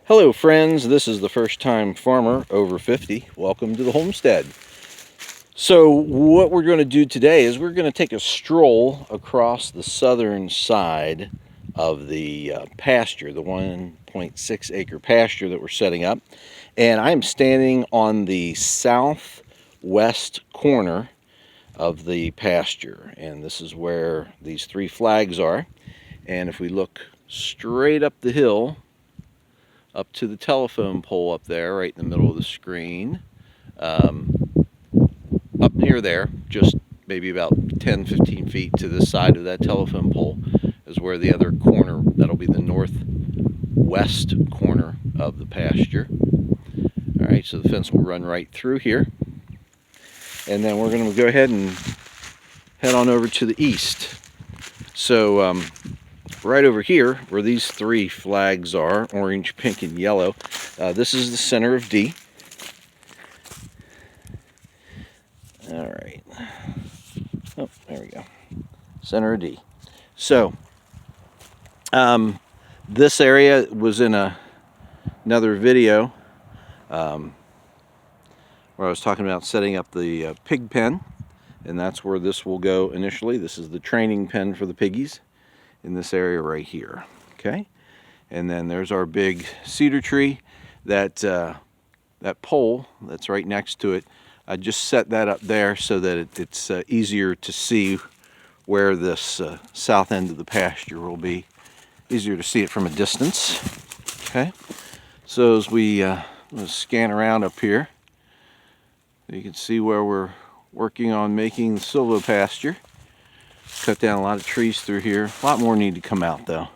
Hello friends, this is the first time farmer over 50. Welcome to the homestead. So what we're going to do today is we're going to take a stroll across the southern side of the pasture, the 1.6 acre pasture that we're setting up. And I'm standing on the southwest corner of the pasture. And this is where these three flags are. And if we look straight up the hill, up to the telephone pole up there, right in the middle of the screen. Up near there, just maybe about 10-15 feet to the side of that telephone pole, is where the other corner, that'll be the northwest corner of the pasture. All right, so the fence will run right through here. And then we're going to go ahead and head on over to the east. So right over here, where these three flags are, orange, pink, and yellow, this is the center of D. All right. Oh, there we go. Center of D. So, this area was in another video where I was talking about setting up the pig pen, and that's where this will go initially. This is the training pen for the piggies in this area right here. Okay, and then there's our big cedar tree. That pole that's right next to it, I just set that up there so that it's easier to see where this south end of the pasture will be. Easier to see it from a distance. Okay, so as we scan around up here, you can see where we're working on making the silvopasture. Cut down a lot of trees through here. A lot more need to come out though.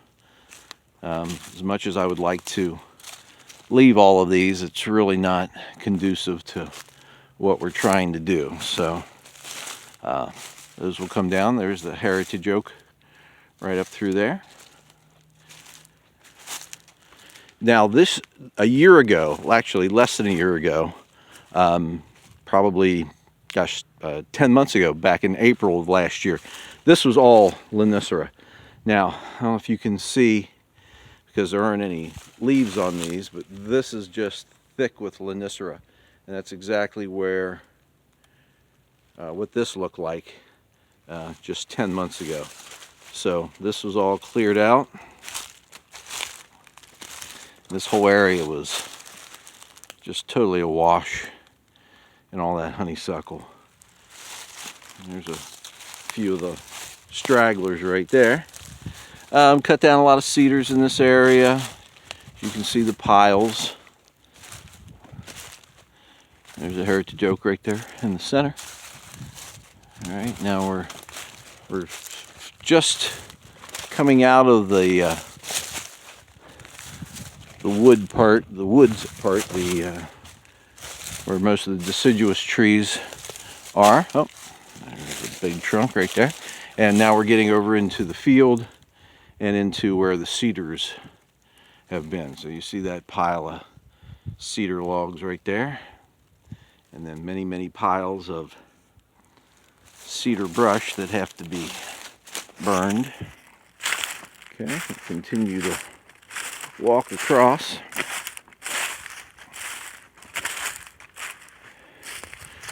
As much as I would like to leave all of these, it's really not conducive to what we're trying to do. So those will come down. There's the heritage oak right up through there. Now this, a year ago, actually less than a year ago, probably, 10 months ago, back in April of last year, this was all Lonicera. Now, I don't know if you can see, because there aren't any leaves on these, but this is just thick with Lonicera. And that's exactly where, what this looked like just 10 months ago. So this was all cleared out. This whole area was just totally awash in all that honeysuckle. And there's a few of the stragglers right there. Cut down a lot of cedars in this area. You can see the piles. There's a heritage oak right there in the center. All right, now we're just coming out of the woods part, where most of the deciduous trees are. Oh, there's a big trunk right there. And now we're getting over into the field and into where the cedars have been. So you see that pile of cedar logs right there. And then many, many piles of cedar brush that have to be burned. Okay, continue to walk across.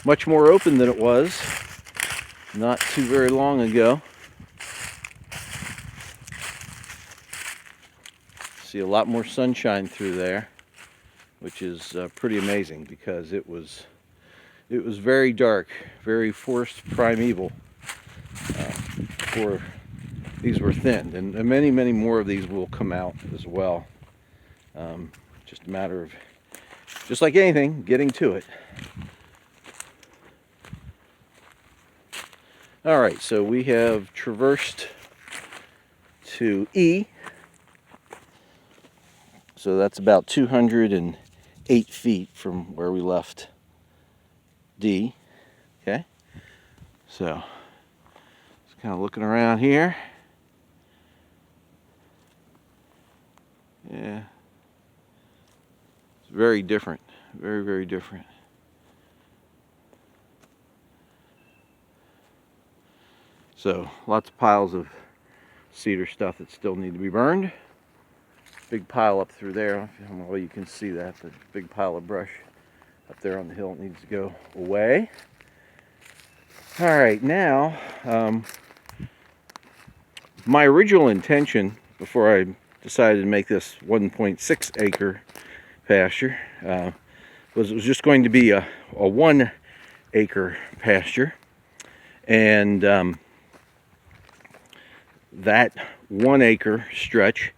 Much more open than it was not too very long ago. See a lot more sunshine through there, which is pretty amazing, because it was very dark, very forest primeval before these were thinned, and many, many more of these will come out as well. Just a matter of, just like anything, getting to it. All right, so we have traversed to E. So that's about 208 feet from where we left D. Okay, so just kind of looking around here. Yeah, it's very different, very, very different. So lots of piles of cedar stuff that still need to be burned. big pile up through there. I don't know if you can see that, but big pile of brush up there on the hill needs to go away. All right, now my original intention before I decided to make this 1.6 acre pasture was it was just going to be a 1 acre pasture, and that 1 acre stretch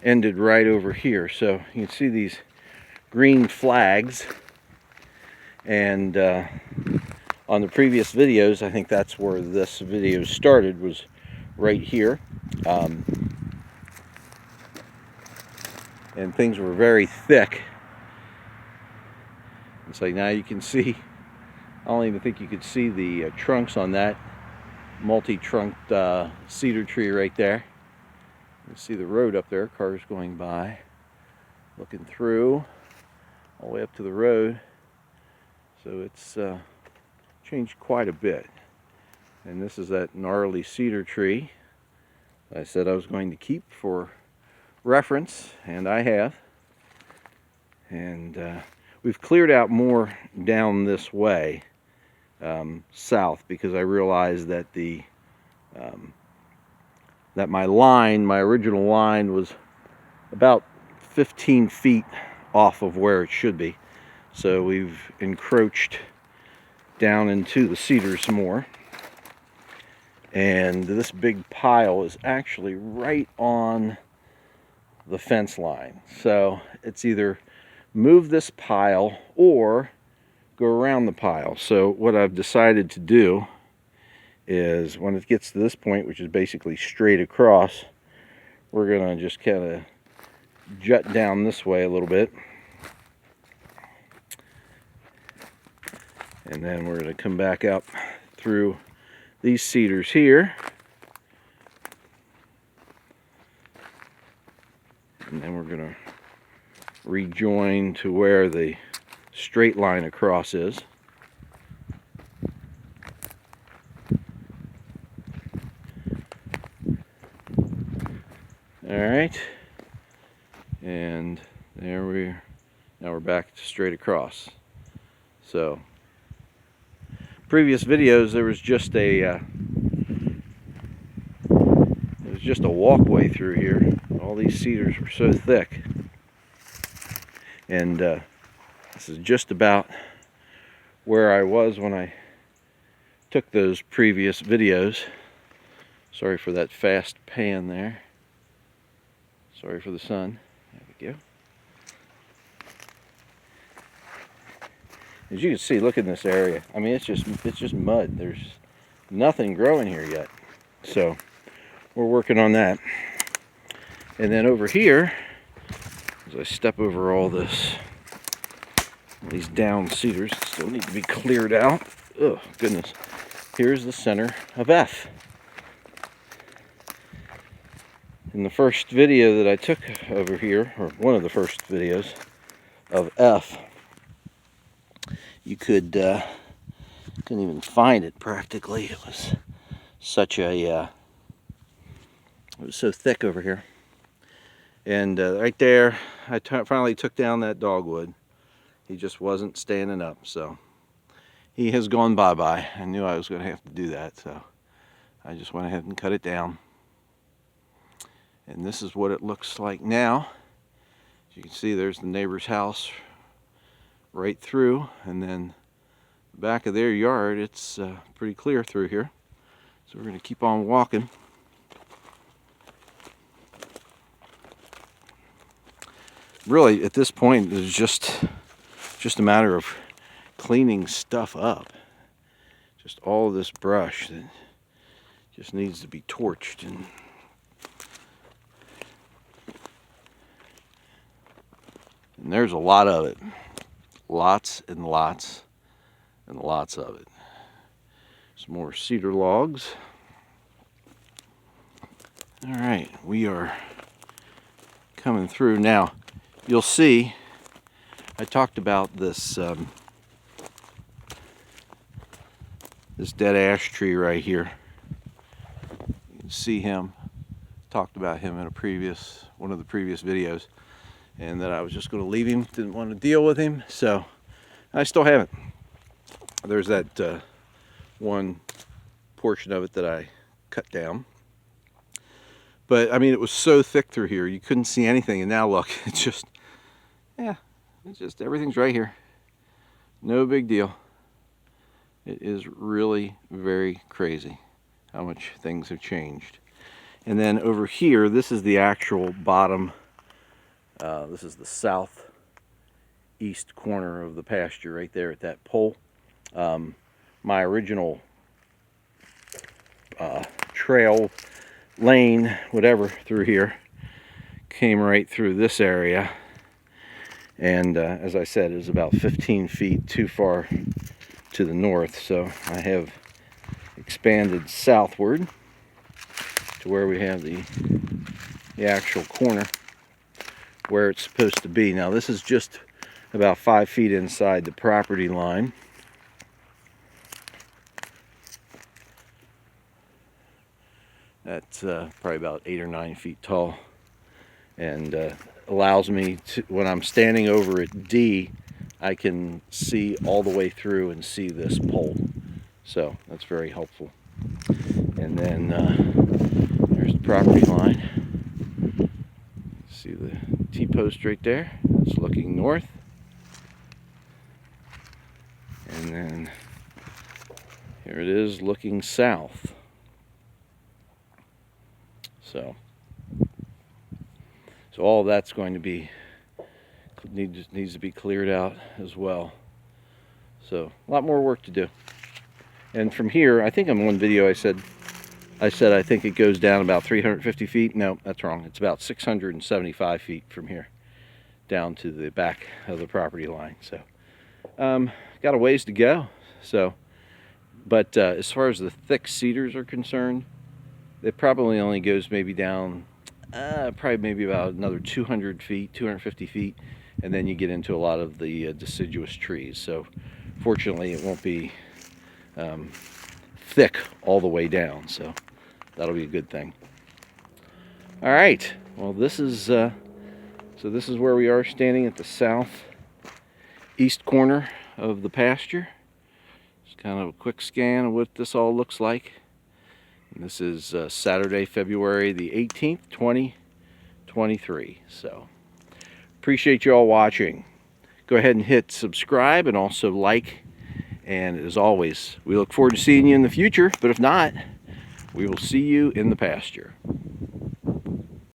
ended right over here. So you can see these green flags, and on the previous videos, I think that's where this video started, was right here. And things were very thick. And so now you can see, I don't even think you could see the trunks on that multi-trunked cedar tree right there. You see the road up there, cars going by, looking through all the way up to the road. So it's changed quite a bit. And this is that gnarly cedar tree I said I was going to keep for reference, and I have. And we've cleared out more down this way, south, because I realized that that my original line was about 15 feet off of where it should be. So we've encroached down into the cedars more. And this big pile is actually right on the fence line. So it's either move this pile or go around the pile. So what I've decided to do is, when it gets to this point, which is basically straight across, we're going to just kind of jut down this way a little bit. And then we're going to come back up through these cedars here. And then we're going to rejoin to where the straight line across is. All right. And there now we're back to straight across. So previous videos, there was just a walkway through here. All these cedars were so thick, and this is just about where I was when I took those previous videos. Sorry for that fast pan there. Sorry for the sun. There we go. As you can see, look in this area. I mean, it's just mud. There's nothing growing here yet. So we're working on that. And then over here, as I step over all these down cedars that still need to be cleared out. Oh goodness. Here's the center of F. In the first video that I took over here, or one of the first videos of F, you couldn't even find it practically. It was such it was so thick over here. And right there, I finally took down that dogwood. He just wasn't standing up, so he has gone bye-bye. I knew I was going to have to do that, so I just went ahead and cut it down. And this is what it looks like now. As you can see, there's the neighbor's house right through, and then the back of their yard, it's pretty clear through here. So we're going to keep on walking. Really, at this point, it's just a matter of cleaning stuff up. Just all of this brush that just needs to be torched. And there's a lot of it. Lots and lots and lots of it. Some more cedar logs. All right, we are coming through now. You'll see, I talked about this this dead ash tree right here. You can see him talked about him in one of the previous videos, and that I was just going to leave him, didn't want to deal with him, so I still haven't. There's that one portion of it that I cut down, but I mean, it was so thick through here you couldn't see anything, and now look, it's just, yeah, it's just, everything's right here, no big deal. It is really very crazy how much things have changed. And then over here, this is the actual bottom, this is the southeast corner of the pasture right there at that pole. My original trail, lane, whatever, through here came right through this area, and as I said, it was about 15 feet too far to the north, so I have expanded southward to where we have the actual corner where it's supposed to be. Now this is just about 5 feet inside the property line. That's probably about 8 or 9 feet tall, and allows me to, when I'm standing over at D, I can see all the way through and see this pole. So that's very helpful. And then there's the property line. See the T-post right there? It's looking north. And then here it is looking south. So all of that's going to be needs to be cleared out as well. So a lot more work to do. And from here, I think on one video I said I think it goes down about 350 feet. No, that's wrong. It's about 675 feet from here down to the back of the property line. So got a ways to go. So, but as far as the thick cedars are concerned, it probably only goes maybe down probably maybe about another 200 feet, 250 feet, and then you get into a lot of the deciduous trees. So fortunately it won't be thick all the way down, so that'll be a good thing. All right, well, this is so this is where we are, standing at the southeast corner of the pasture. Just kind of a quick scan of what this all looks like. And this is Saturday, February the 18th, 2023. So appreciate you all watching. Go ahead and hit subscribe and also like. And as always, we look forward to seeing you in the future. But if not, we will see you in the pasture.